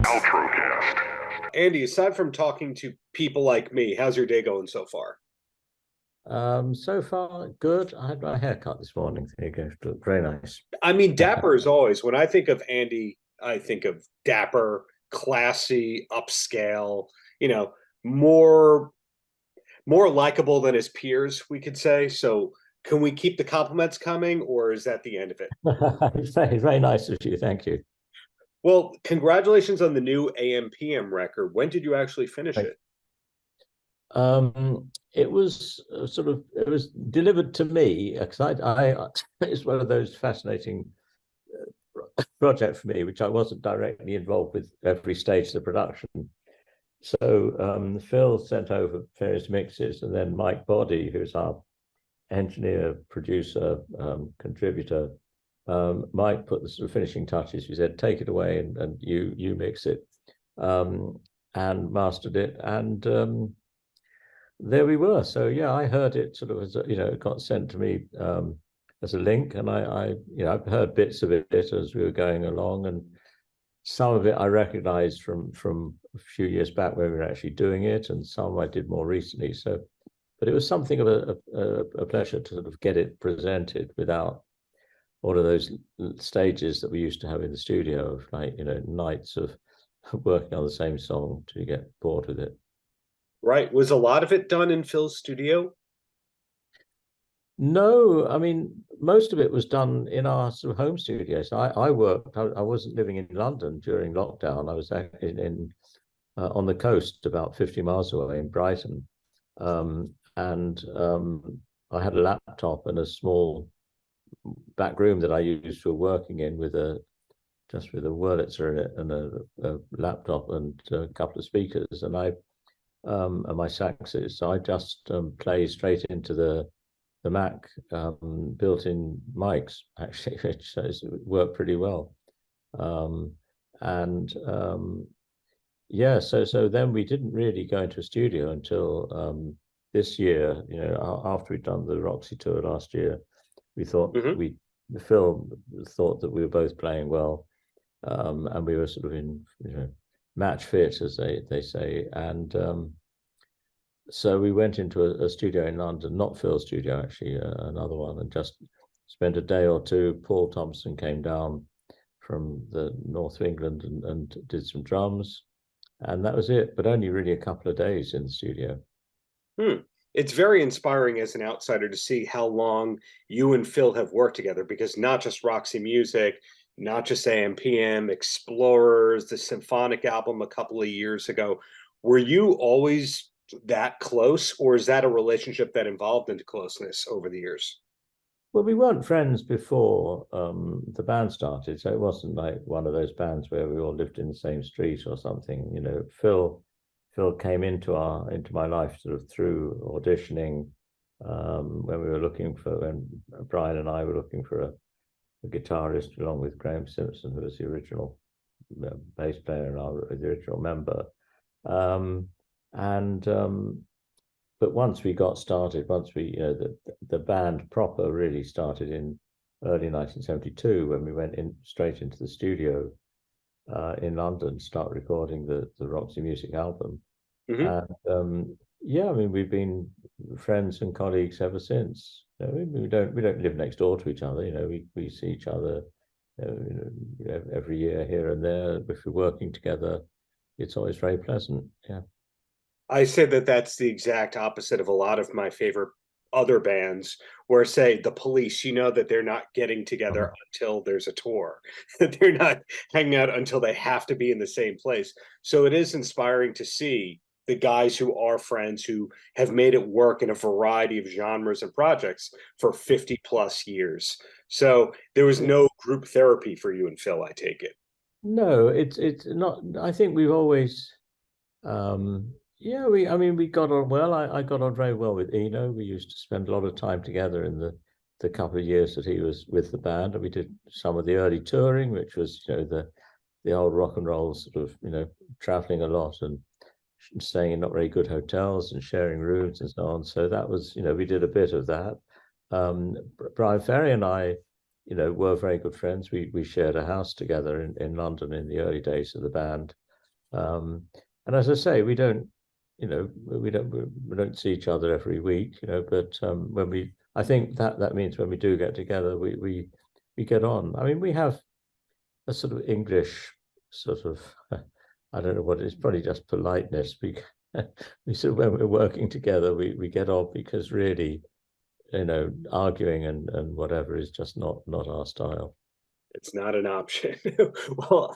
Paltrocast. Andy, aside from talking to people like me, how's your day going so far? So far, good. I had my hair cut this morning. There you go. Look very nice. I mean, dapper as always. When I think of Andy, I think of dapper, classy, upscale, you know, more more likable than his peers, we could say. So can we keep the compliments coming, or is that the end of it? Very nice of you. Thank you. Well, congratulations on the new AM/PM record. When did you actually finish Right. it? It was it was delivered to me because it's one of those fascinating project for me, which I wasn't directly involved with every stage of the production. So Phil sent over various mixes, and then Mike Boddy, who's our engineer, producer, contributor, Mike put the sort of finishing touches. He said, "Take it away and you mix it," and mastered it, and there we were. So yeah, I heard it sort of as it got sent to me as a link, and I've heard bits of it as we were going along, and some of it I recognized from a few years back when we were actually doing it, and some I did more recently. So, but it was something of a pleasure to sort of get it presented without all of those stages that we used to have in the studio of nights of working on the same song till you get bored with it. Right. Was a lot of it done in Phil's studio? No, I mean, most of it was done in our sort of home studios. I worked, I wasn't living in London during lockdown. I was in on the coast about 50 miles away in Brighton. And I had a laptop and a small back room that I used for working in with just with a Wurlitzer in it and a laptop and a couple of speakers and my saxes. So I just play straight into the Mac built-in mics, actually, which worked pretty well. And yeah, so then we didn't really go into a studio until this year. After we'd done the Roxy tour last year, we thought the film thought that we were both playing well, and we were sort of in match fit, as they say, and so we went into a studio in London, not Phil's studio, actually, another one, and just spent a day or two. Paul Thompson came down from the north of England and did some drums, and that was it, but only really a couple of days in the studio. It's very inspiring as an outsider to see how long you and Phil have worked together, because not just Roxy Music, not just AM/PM, Explorers, the symphonic album a couple of years ago. Were you always that close, or is that a relationship that evolved into closeness over the years? Well, we weren't friends before the band started, so it wasn't like one of those bands where we all lived in the same street or something. Phil came into my life sort of through auditioning when Brian and I were looking for a guitarist along with Graham Simpson, who was the original bass player and the original member. But once we got started, once we, the band proper really started in early 1972 when we went straight into the studio in London, start recording the Roxy Music album. And yeah, I mean, we've been friends and colleagues ever since. We don't live next door to each other. We see each other every year here and there. If we're working together, it's always very pleasant. Yeah. I say that that's the exact opposite of a lot of my favorite other bands, where, say, the Police, that they're not getting together until there's a tour. They're not hanging out until they have to be in the same place. So it is inspiring to see the guys who are friends, who have made it work in a variety of genres and projects for 50 plus years. So there was no group therapy for you and Phil, I take it. No, it's not. I think we've always yeah, we got on well. I got on very well with Eno. We used to spend a lot of time together in the couple of years that he was with the band, and we did some of the early touring, which was the old rock and roll sort of traveling a lot and staying in not very good hotels and sharing rooms and so on. So that was we did a bit of that. Brian Ferry and I were very good friends. We shared a house together in London in the early days of the band. And as I say, we don't, we don't see each other every week, but I think that means when we do get together, we get on. I mean, we have a sort of English sort of, I don't know what it is, probably just politeness. We sort of, when we're working together, we get on, because really, arguing and whatever is just not our style. It's not an option. Well,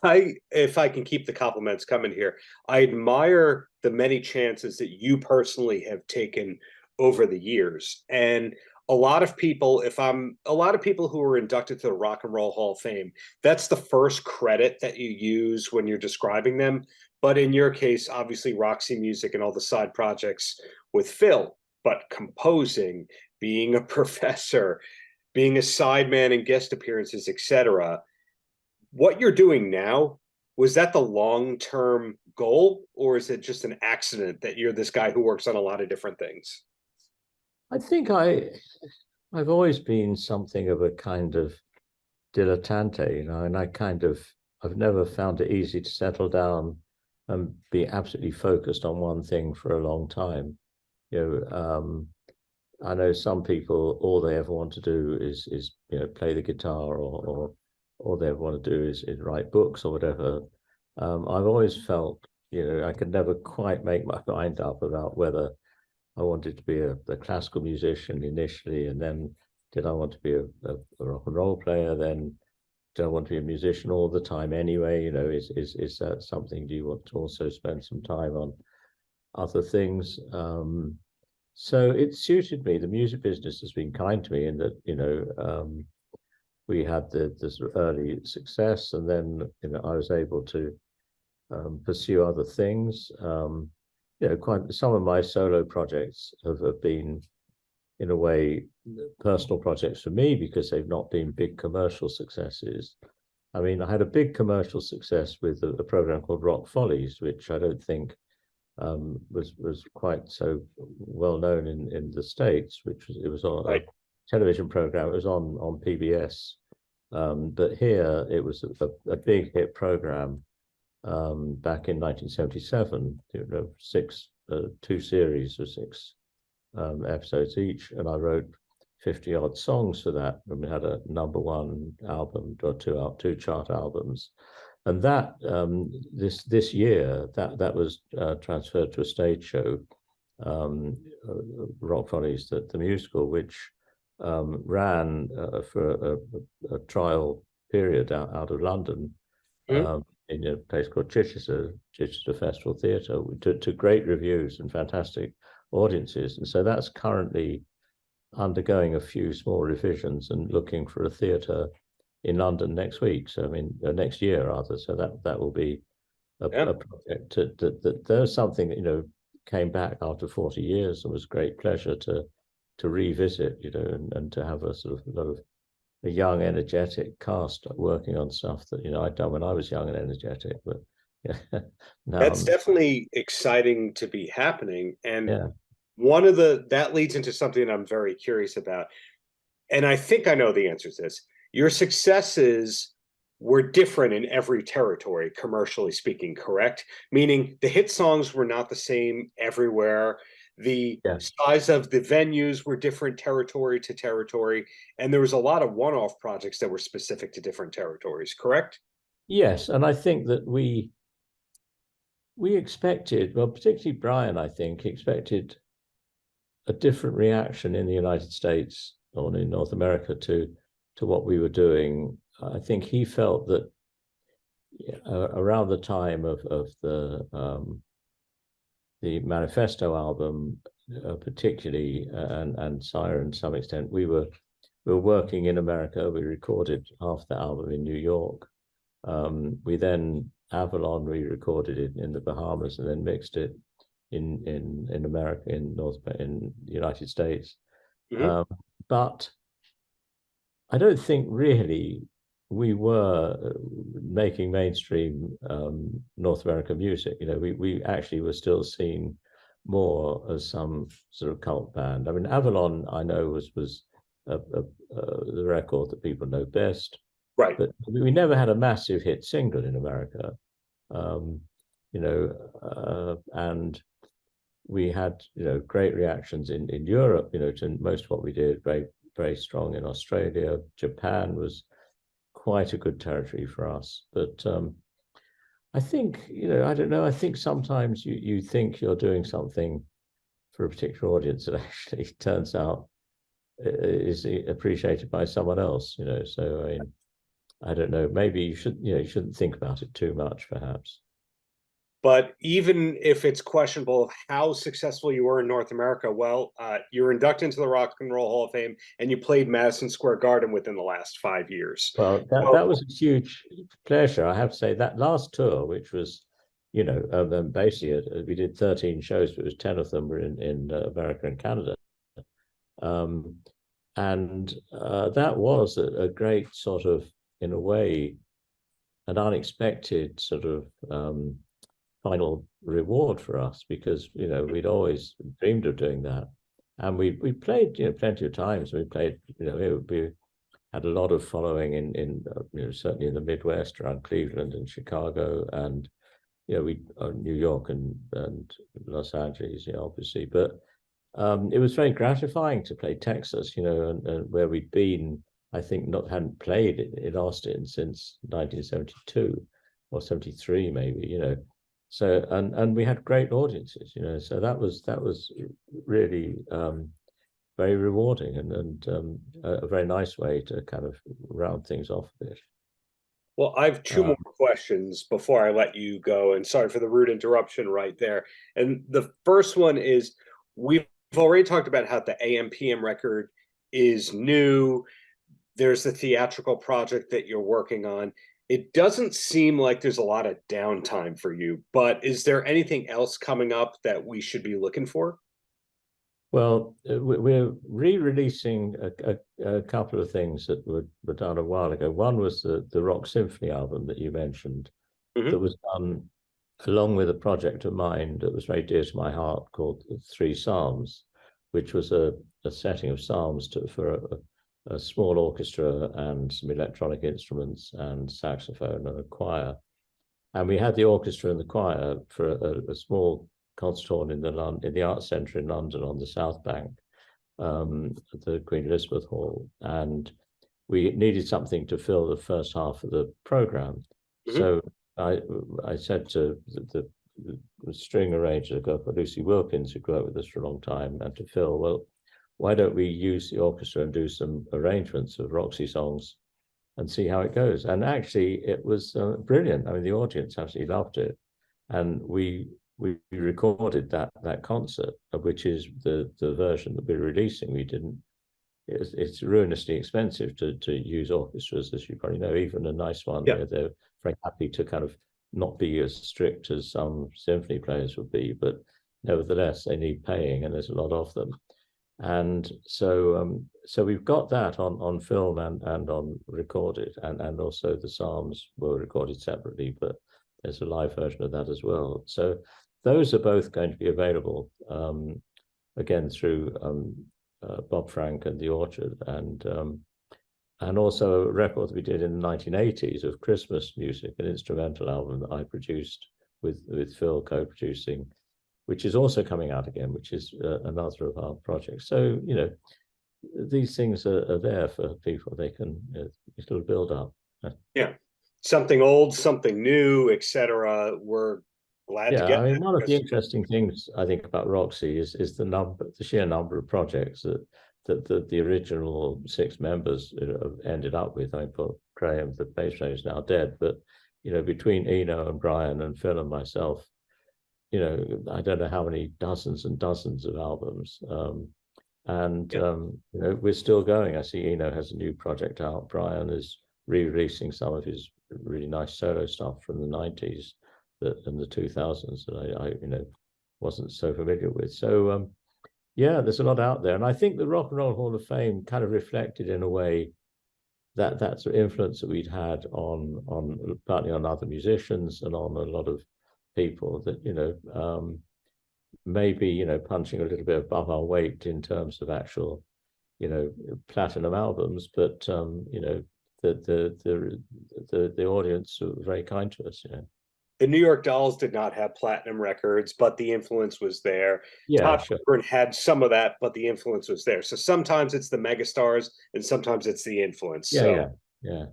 if I can keep the compliments coming here, I admire the many chances that you personally have taken over the years. And a lot of people, a lot of people who are inducted to the Rock and Roll Hall of Fame, that's the first credit that you use when you're describing them. But in your case, obviously Roxy Music and all the side projects with Phil, but composing, being a professor, being a sideman and guest appearances, etc. What you're doing now, was that the long-term goal, or is it just an accident that you're this guy who works on a lot of different things? I think I've always been something of a kind of dilettante, and I've never found it easy to settle down and be absolutely focused on one thing for a long time. I know some people, all they ever want to do is play the guitar, or all they ever want to do is write books or whatever. I've always felt, I could never quite make my mind up about whether I wanted to be a classical musician initially, and then did I want to be a rock and roll player? Then do I want to be a musician all the time anyway? Is that something? Do you want to also spend some time on other things? So it suited me. The music business has been kind to me in that, we had this early success, and then I was able to pursue other things. Quite some of my solo projects have been, in a way, personal projects for me, because they've not been big commercial successes. I mean, I had a big commercial success with a program called Rock Follies, which I don't think was quite so well known in the States, it was on a television program. It was on PBS, but here it was a big hit program back in 1977. Two series of 6 episodes each, and I wrote 50 odd songs for that, and we had a #1 album or two chart albums. And that this year that was transferred to a stage show, Rock Follies, the musical, which ran for a trial period out of London, in a place called Chichester Festival Theatre, to great reviews and fantastic audiences. And so that's currently undergoing a few small revisions and looking for a theatre in London next week. So I mean, next year rather. So that will be a project that there's something that came back after 40 years, and was a great pleasure to revisit, and to have a sort of a lot of a young, energetic cast working on stuff that I'd done when I was young and energetic. But now That's definitely exciting to be happening, and yeah. that leads into something that I'm very curious about, and I think I know the answer to this. Your successes were different in every territory, commercially speaking, correct? Meaning the hit songs were not the same everywhere. The size of the venues were different territory to territory, and there was a lot of one-off projects that were specific to different territories, correct? Yes, and I think that we expected, well, particularly Brian, I think, expected a different reaction in the United States or in North America to what we were doing. I think he felt that around the time of the Manifesto album, particularly, and Siren to some extent, we were working in America. We recorded half the album in New York. We then Avalon, we recorded it in the Bahamas, and then mixed it in America, in the United States. But I don't think really we were making mainstream North American music. We actually were still seen more as some sort of cult band. I mean, Avalon, I know, was the record that people know best. Right. But we never had a massive hit single in America. and we had, great reactions in Europe, to most of what we did, very, very strong in Australia. Japan was quite a good territory for us. But I think, I don't know, I think sometimes you think you're doing something for a particular audience that actually turns out is appreciated by someone else, so I mean, I don't know, maybe you shouldn't think about it too much, perhaps. But even if it's questionable how successful you were in North America, well, you were inducted into the Rock and Roll Hall of Fame, and you played Madison Square Garden within the last 5 years. Well, that was a huge pleasure. I have to say that last tour, which was, basically we did 13 shows, but it was 10 of them were in America and Canada. And that was a great sort of, in a way, an unexpected sort of final reward for us, because we'd always dreamed of doing that, and we played plenty of times. We played, we had a lot of following in certainly in the Midwest around Cleveland and Chicago, and we New York and Los Angeles, obviously. But it was very gratifying to play Texas, and where we'd been, I think, hadn't played in Austin since 1972 or 73 maybe, So and we had great audiences, so that was really very rewarding, and a very nice way to kind of round things off a bit. Well, I have two more questions before I let you go, and sorry for the rude interruption right there. And the first one is, we've already talked about how the AM/PM record is new. There's the theatrical project that you're working on. It doesn't seem like there's a lot of downtime for you, but is there anything else coming up that we should be looking for? Well, we're re-releasing a couple of things that were done a while ago. One was the Rock Symphony album that you mentioned, that was done along with a project of mine that was very dear to my heart called Three Psalms, which was a setting of psalms for a small orchestra and some electronic instruments and saxophone and a choir. And we had the orchestra and the choir for a small concert hall in the Arts Centre in London on the South Bank, at the Queen Elizabeth Hall. And we needed something to fill the first half of the programme. So I said to the string arranger, a girl called Lucy Wilkins, who worked with us for a long time, and to Phil, well, why don't we use the orchestra and do some arrangements of Roxy songs and see how it goes? And actually, it was brilliant. I mean, the audience absolutely loved it, and we recorded that concert, which is the version that we're releasing. We didn't. It's ruinously expensive to use orchestras, as you probably know. Even a nice one, they're very happy to kind of not be as strict as some symphony players would be, but nevertheless, they need paying, and there's a lot of them. And so we've got that on film and on recorded, and also the Psalms were recorded separately, but there's a live version of that as well. So those are both going to be available again through Bob Frank and the Orchard, and also a record that we did in the 1980s of Christmas music, an instrumental album that I produced with Phil co-producing, which is also coming out again, which is another of our projects. So, these things are there for people. They can, it'll build up. Yeah, something old, something new, etc. We're glad to get. I mean, one of the interesting things I think about Roxy is the sheer number of projects that the original 6 members have ended up with. I mean, Paul Graham, the bass player, is now dead, but between Eno and Brian and Phil and myself, I don't know how many dozens and dozens of albums, we're still going. I see Eno has a new project out. Brian is re-releasing some of his really nice solo stuff from the 90s and the 2000s that I wasn't so familiar with. So there's a lot out there, and I think the Rock and Roll Hall of Fame kind of reflected in a way that sort of influence that we'd had on partly on other musicians and on a lot of people that maybe punching a little bit above our weight in terms of actual platinum albums, but the audience were very kind to us. the New York Dolls did not have platinum records, but the influence was there. Yeah, Todd sure. Rundgren had some of that, but the influence was there. So sometimes it's the megastars and sometimes it's the influence. Yeah, So yeah.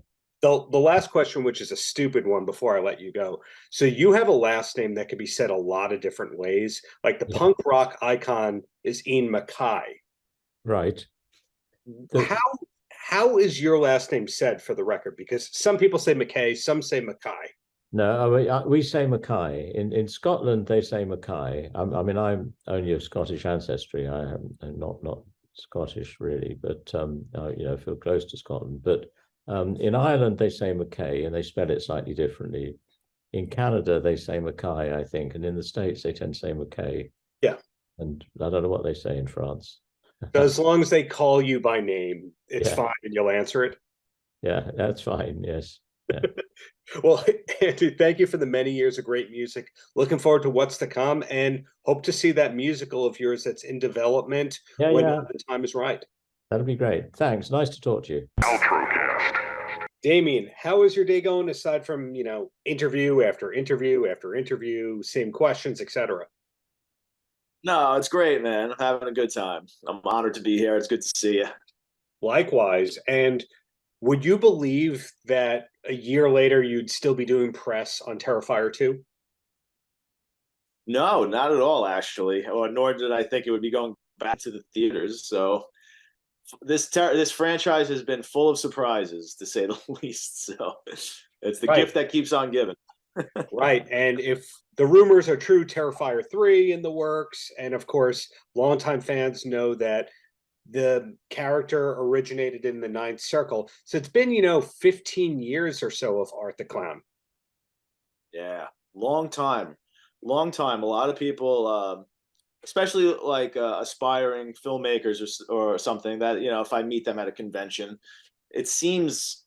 the last question, which is a stupid one before I let you go. So you have a last name that could be said a lot of different ways. Like the Yeah. punk rock icon is Ian Makay. Right. How is your last name said for the record? Because some people say McKay, some say Makay. No, we say Makay. In Scotland, they say Makay. I mean, I'm only of Scottish ancestry. I'm not Scottish really, but feel close to Scotland. But in Ireland, they say Makay, and they spell it slightly differently. In Canada, they say Makay, I think, and in the States, they tend to say Makay. Yeah. And I don't know what they say in France. So as long as they call you by name, it's Yeah. fine and you'll answer it. Yeah, that's fine. Yes. Yeah. Well, Andrew, thank you for the many years of great music. Looking forward to what's to come and hope to see that musical of yours that's in development when the time is right. That'll be great. Thanks. Nice to talk to you. Paltrocast. Damien, how is your day going aside from, interview after interview after interview, same questions, etc.? No, it's great, man. I'm having a good time. I'm honored to be here. It's good to see you. Likewise. And would you believe that a year later you'd still be doing press on Terrifier 2? No, not at all, actually. Or nor did I think it would be going back to the theaters. So this franchise has been full of surprises, to say the least. So it's the gift that keeps on giving. Right. And if the rumors are true, Terrifier 3 in the works. And of course, longtime fans know that the character originated in the Ninth Circle. So it's been, 15 years or so of Art the Clown. Yeah, long time. Long time. A lot of people, especially like aspiring filmmakers or something that, if I meet them at a convention, it seems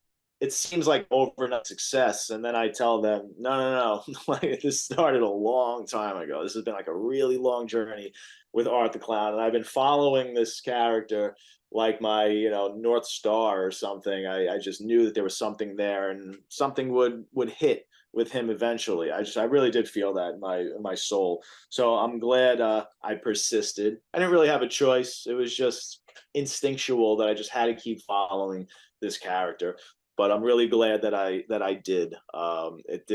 like overnight success, and then I tell them no like this started a long time ago. This has been like a really long journey with Art the Clown, and I've been following this character like my North Star or something. I just knew that there was something there and something would hit with him eventually. I really did feel that in my soul. So I'm glad I persisted. I didn't really have a choice. It was just instinctual that I just had to keep following this character. But I'm really glad that I did. It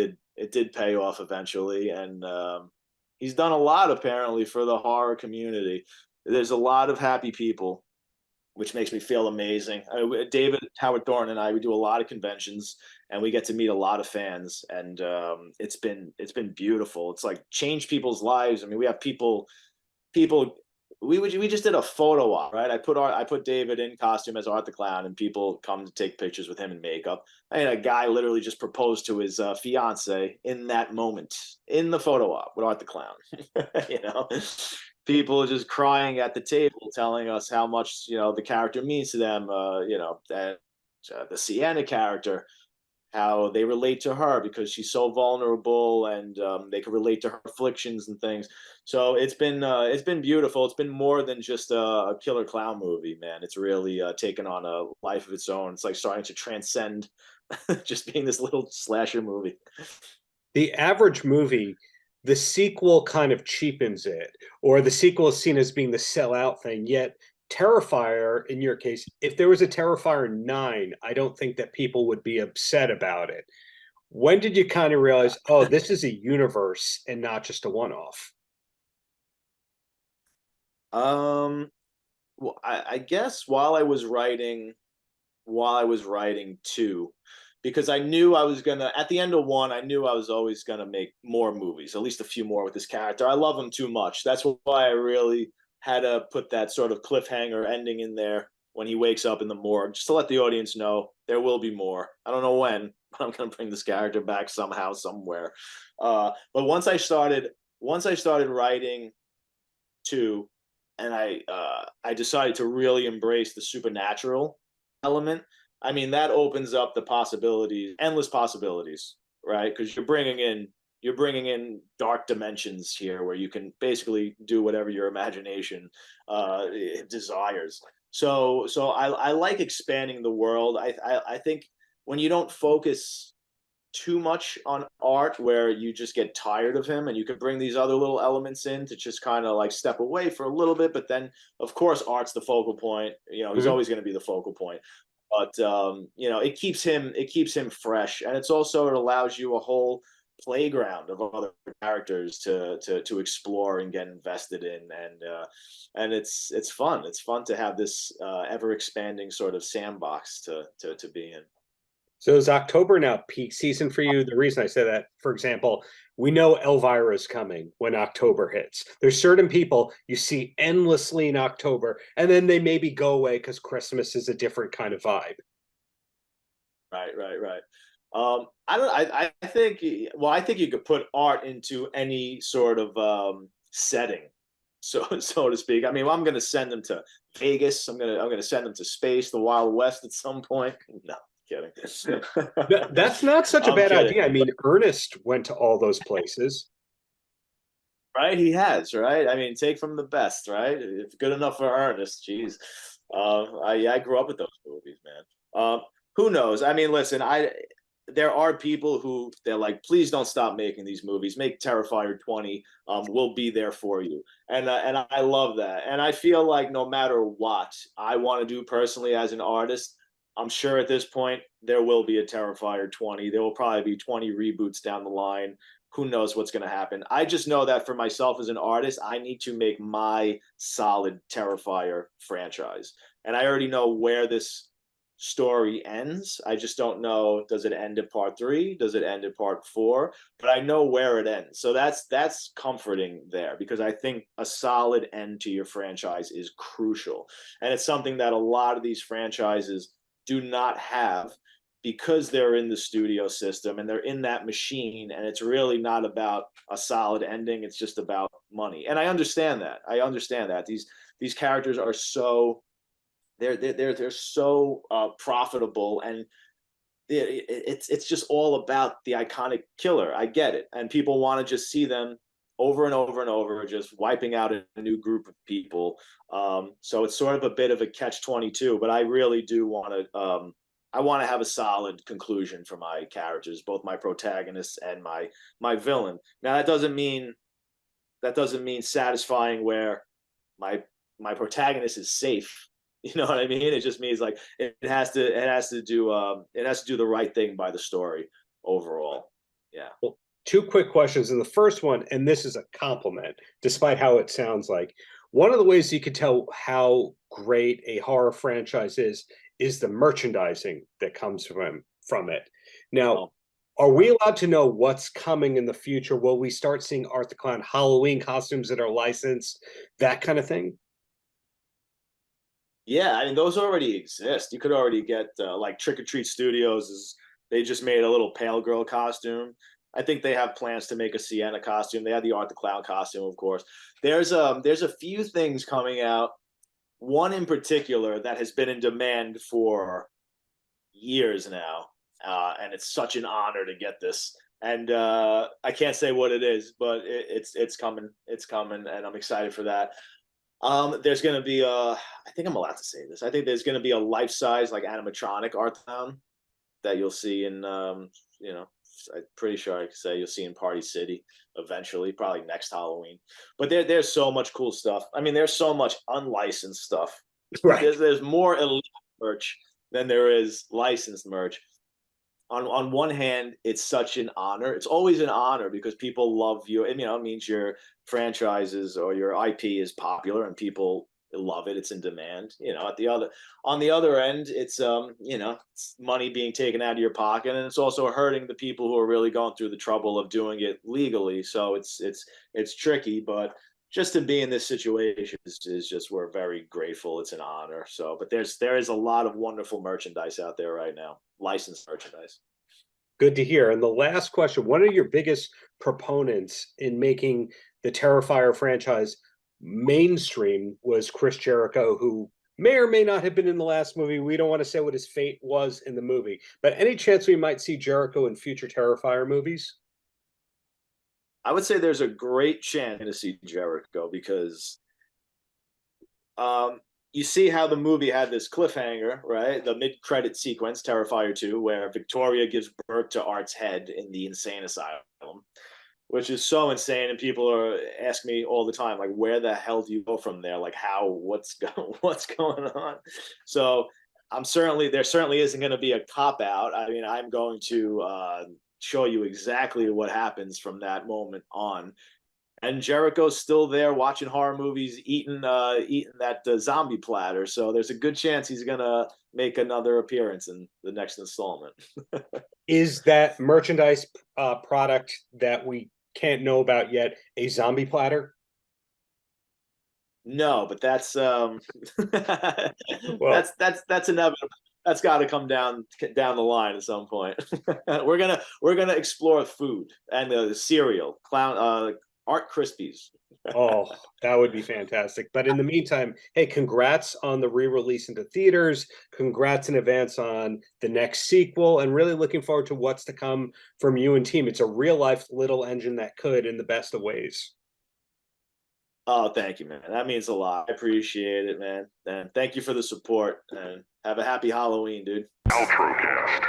did pay off eventually, and he's done a lot apparently for the horror community. There's a lot of happy people, which makes me feel amazing. David Howard Thorne and I, we do a lot of conventions, and we get to meet a lot of fans, and it's been beautiful. It's like changed people's lives. I mean, we have people. We just did a photo op, right? I put David in costume as Art the Clown, and people come to take pictures with him in makeup. I had a guy literally just propose to his fiance in that moment in the photo op with Art the Clown. People just crying at the table, telling us how much the character means to them. That the Sienna character, how they relate to her because she's so vulnerable, and they can relate to her afflictions and things. So it's been beautiful. It's been more than just a killer clown movie, man. It's really taken on a life of its own. It's like starting to transcend just being this little slasher movie. The average movie, the sequel kind of cheapens it, or the sequel is seen as being the sellout thing. Yet Terrifier, in your case, if there was a Terrifier 9, I don't think that people would be upset about it. When did you kind of realize, oh, this is a universe and not just a one-off? Well, I guess while I was writing 2, because I knew I was gonna, at the end of 1, I knew I was always gonna make more movies, at least a few more with this character. I love him too much. That's why I really had to put that sort of cliffhanger ending in there when he wakes up in the morgue, just to let the audience know there will be more. I don't know when, but I'm gonna bring this character back somehow, somewhere. But once I started writing 2, and I decided to really embrace the supernatural element. I mean, that opens up the possibilities, endless possibilities, right? Because you're bringing in dark dimensions here where you can basically do whatever your imagination desires. So I like expanding the world. I think when you don't focus too much on art where you just get tired of him, and you can bring these other little elements in to just kind of like step away for a little bit. But then, of course, art's the focal point. You know, he's always going to be the focal point. But you know, it keeps him fresh, and it's also, it allows you a whole playground of other characters to explore and get invested in, and it's fun. It's fun to have this ever expanding sort of sandbox to be in. So is October now peak season for you? The reason I say that, for example, we know Elvira is coming when October hits. There's certain people you see endlessly in October, and then they maybe go away because Christmas is a different kind of vibe. Right. I don't. I think. Well, I think you could put art into any sort of setting, so to speak. I mean, I'm going to send them to Vegas. I'm going to send them to space, the Wild West, at some point. No, kidding. That's not such a I'm bad kidding. idea. I mean, Ernest went to all those places. Right, he has. Right. I mean, take from the best. Right. It's good enough for Ernest. Jeez. I grew up with those movies, man. Who knows? I mean, listen, there are people who they're like, please don't stop making these movies. Make Terrifier 20. We'll be there for you. And I love that. And I feel like no matter what I want to do personally as an artist, I'm sure at this point there will be a Terrifier 20. There will probably be 20 reboots down the line. Who knows what's going to happen? I just know that for myself as an artist, I need to make my solid Terrifier franchise. And I already know where this story ends. I just don't know, does it end at part 3? Does it end at part 4? But I know where it ends. So that's comforting there, because I think a solid end to your franchise is crucial. And it's something that a lot of these franchises do not have, because they're in the studio system and they're in that machine, and it's really not about a solid ending. It's just about money. And I understand that. These characters are so they're so profitable, and it's just all about the iconic killer. I get it, and people want to just see them over and over and over, just wiping out a new group of people. So it's sort of a bit of a catch-22. But I really do want to. I want to have a solid conclusion for my characters, both my protagonists and my villain. Now that doesn't mean satisfying where my protagonist is safe. You know what I mean? It just means like it has to do the right thing by the story overall. Yeah. Well, 2 quick questions. And the first one, and this is a compliment, despite how it sounds like, one of the ways you could tell how great a horror franchise is the merchandising that comes from it. Now, are we allowed to know what's coming in the future? Will we start seeing Art the Clown Halloween costumes that are licensed, that kind of thing? Yeah, I mean, those already exist. You could already get like Trick or Treat Studios they just made a little pale girl costume. I think they have plans to make a Sienna costume. They had the Art the Clown costume, of course. There's a few things coming out. One in particular that has been in demand for years now, and it's such an honor to get this. And I can't say what it is, but it's coming. It's coming, and I'm excited for that. There's going to be I think I'm allowed to say this. I think there's going to be a life-size, like, animatronic Art Town that you'll see in, you know, I'm pretty sure I can say you'll see in Party City eventually, probably next Halloween. But there's so much cool stuff. I mean, there's so much unlicensed stuff. Right. There's more elite merch than there is licensed merch. On one hand, it's such an honor. It's always an honor because people love you. And, you know, it means your franchises or your IP is popular and people love it. It's in demand. You know, on the other end, it's you know, it's money being taken out of your pocket, and it's also hurting the people who are really going through the trouble of doing it legally. So it's tricky, but just to be in this situation is just, we're very grateful. It's an honor. So, but there is a lot of wonderful merchandise out there right now, licensed merchandise. Good to hear. And the last question, one of your biggest proponents in making the Terrifier franchise mainstream was Chris Jericho, who may or may not have been in the last movie. We don't want to say what his fate was in the movie, but any chance we might see Jericho in future Terrifier movies? I would say there's a great chance to see Jericho because you see how the movie had this cliffhanger, right? The mid-credit sequence, Terrifier 2, where Victoria gives birth to Art's head in the insane asylum, which is so insane. And people are asking me all the time, like, where the hell do you go from there? Like, what's going on? So there certainly isn't going to be a cop out. I mean, I'm going to show you exactly what happens from that moment on. And Jericho's still there watching horror movies, eating that zombie platter. So there's a good chance he's gonna make another appearance in the next installment. Is that merchandise product that we can't know about yet a zombie platter? No, but that's Well, that's inevitable. That's got to come down the line at some point. we're gonna explore food and the cereal, Art Krispies. oh, that would be fantastic. But in the meantime, hey, congrats on the re-release into theaters. Congrats in advance on the next sequel, and really looking forward to what's to come from you and team. It's a real life little engine that could in the best of ways. Oh, thank you, man. That means a lot. I appreciate it, man. And thank you for the support. And have a happy Halloween, dude. Paltrocast.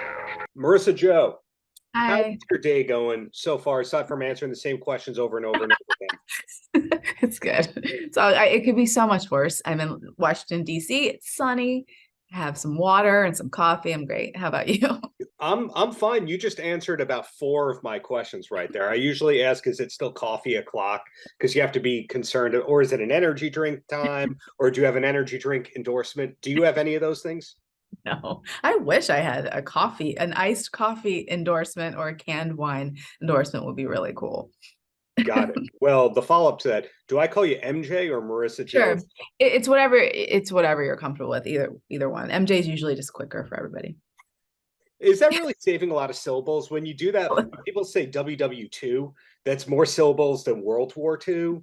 Marissa Joe, Hi. how's your day going so far, aside from answering the same questions over and over and over again? It's good. So it could be so much worse. I'm in Washington, D.C. It's sunny. I have some water and some coffee. I'm great. How about you? I'm fine. You just answered about 4 of my questions right there. I usually ask, is it still coffee o'clock? Because you have to be concerned, or is it an energy drink time? Or do you have an energy drink endorsement? Do you have any of those things? No, I wish I had an iced coffee endorsement or a canned wine endorsement would be really cool. Got it. Well, the follow-up to that, do I call you MJ or Marissa Joe? Sure. It's whatever you're comfortable with, either one. MJ is usually just quicker for everybody. Is that really saving a lot of syllables? When you do that, people say WW2, that's more syllables than World War II.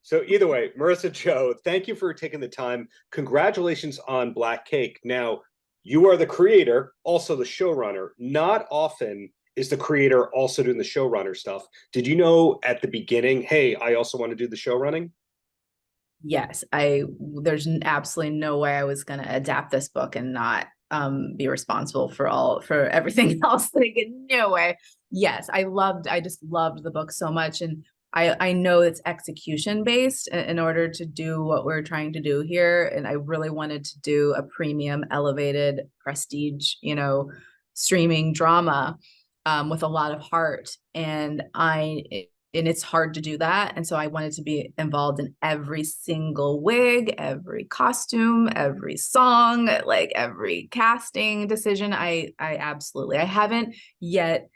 So either way, Marissa Joe, thank you for taking the time. Congratulations on Black Cake. Now, you are the creator, also the showrunner. Not often is the creator also doing the showrunner stuff. Did you know at the beginning, hey, I also want to do the showrunning? Yes, there's absolutely no way I was going to adapt this book and not be responsible for everything else. Like, no way. Yes, I just loved the book so much. And I know it's execution based in order to do what we're trying to do here. And I really wanted to do a premium, elevated, prestige, streaming drama with a lot of heart. And it's hard to do that. And so I wanted to be involved in every single wig, every costume, every song, like every casting decision. I haven't yet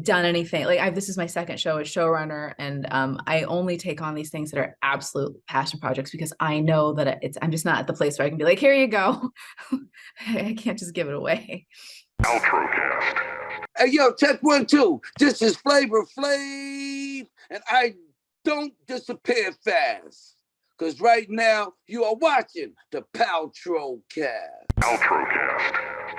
done anything. Like this is my second show as showrunner, and I only take on these things that are absolute passion projects because I know that I'm just not at the place where I can be like, here you go. I can't just give it away. Paltrocast. Hey, yo, check 1, 2. This is Flavor Flav, and I don't disappear fast. Because right now, you are watching the Paltrocast. Paltrocast.